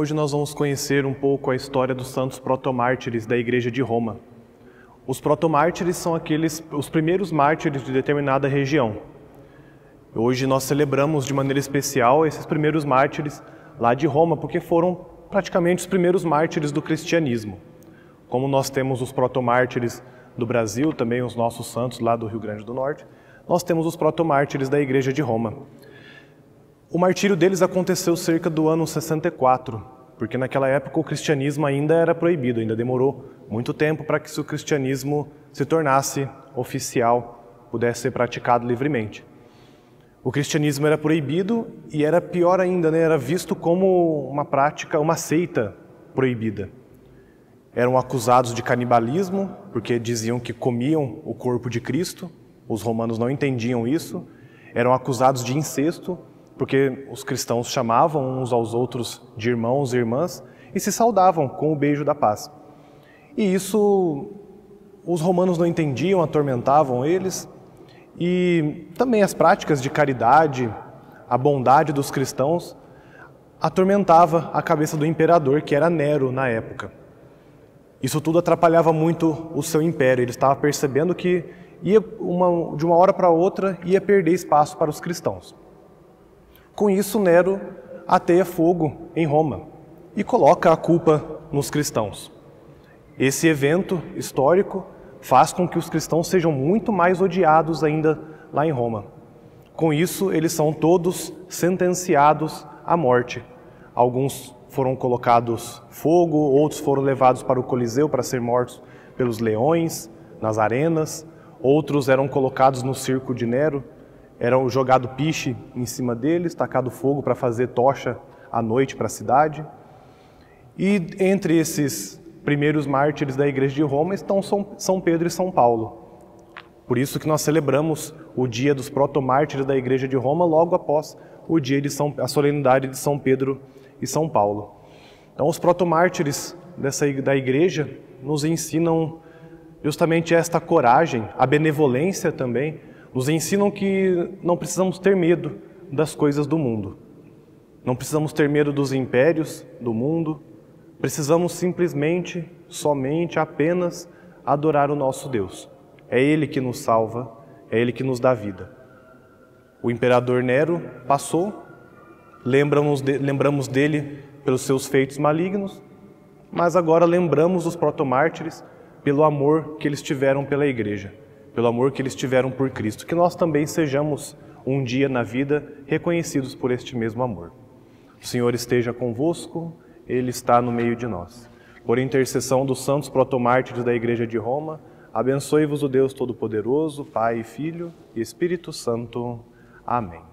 Hoje nós vamos conhecer um pouco a história dos santos protomártires da Igreja de Roma. Os protomártires são os primeiros mártires de determinada região. Hoje nós celebramos de maneira especial esses primeiros mártires lá de Roma, porque foram praticamente os primeiros mártires do cristianismo. Como nós temos os protomártires do Brasil, também os nossos santos lá do Rio Grande do Norte, nós temos os protomártires da Igreja de Roma. O martírio deles aconteceu cerca do ano 64, porque naquela época o cristianismo ainda era proibido, ainda demorou muito tempo para que o cristianismo se tornasse oficial, pudesse ser praticado livremente. O cristianismo era proibido e era pior ainda, né? Era visto como uma prática, uma seita proibida. Eram acusados de canibalismo, porque diziam que comiam o corpo de Cristo, os romanos não entendiam isso. Eram acusados de incesto, porque os cristãos chamavam uns aos outros de irmãos e irmãs e se saudavam com o beijo da paz. E isso os romanos não entendiam, atormentavam eles. E também as práticas de caridade, a bondade dos cristãos, atormentava a cabeça do imperador, que era Nero na época. Isso tudo atrapalhava muito o seu império. Ele estava percebendo que de uma hora para outra ia perder espaço para os cristãos. Com isso, Nero ateia fogo em Roma e coloca a culpa nos cristãos. Esse evento histórico faz com que os cristãos sejam muito mais odiados ainda lá em Roma. Com isso, eles são todos sentenciados à morte. Alguns foram colocados fogo, outros foram levados para o Coliseu para ser mortos pelos leões, nas arenas, outros eram colocados no circo de Nero, eram jogado piche em cima deles, tacado fogo para fazer tocha à noite para a cidade. E entre esses primeiros mártires da Igreja de Roma estão São Pedro e São Paulo. Por isso que nós celebramos o dia dos protomártires da Igreja de Roma logo após o dia a solenidade de São Pedro e São Paulo. Então os protomártires da Igreja nos ensinam justamente esta coragem, a benevolência também, nos ensinam que não precisamos ter medo das coisas do mundo. Não precisamos ter medo dos impérios do mundo. Precisamos simplesmente, somente, apenas adorar o nosso Deus. É Ele que nos salva, é Ele que nos dá vida. O imperador Nero passou, lembramos dele pelos seus feitos malignos, mas agora lembramos dos protomártires pelo amor que eles tiveram pela Igreja, pelo amor que eles tiveram por Cristo, que nós também sejamos um dia na vida reconhecidos por este mesmo amor. O Senhor esteja convosco, Ele está no meio de nós. Por intercessão dos santos protomártires da Igreja de Roma, abençoe-vos o Deus Todo-Poderoso, Pai, Filho e Espírito Santo. Amém.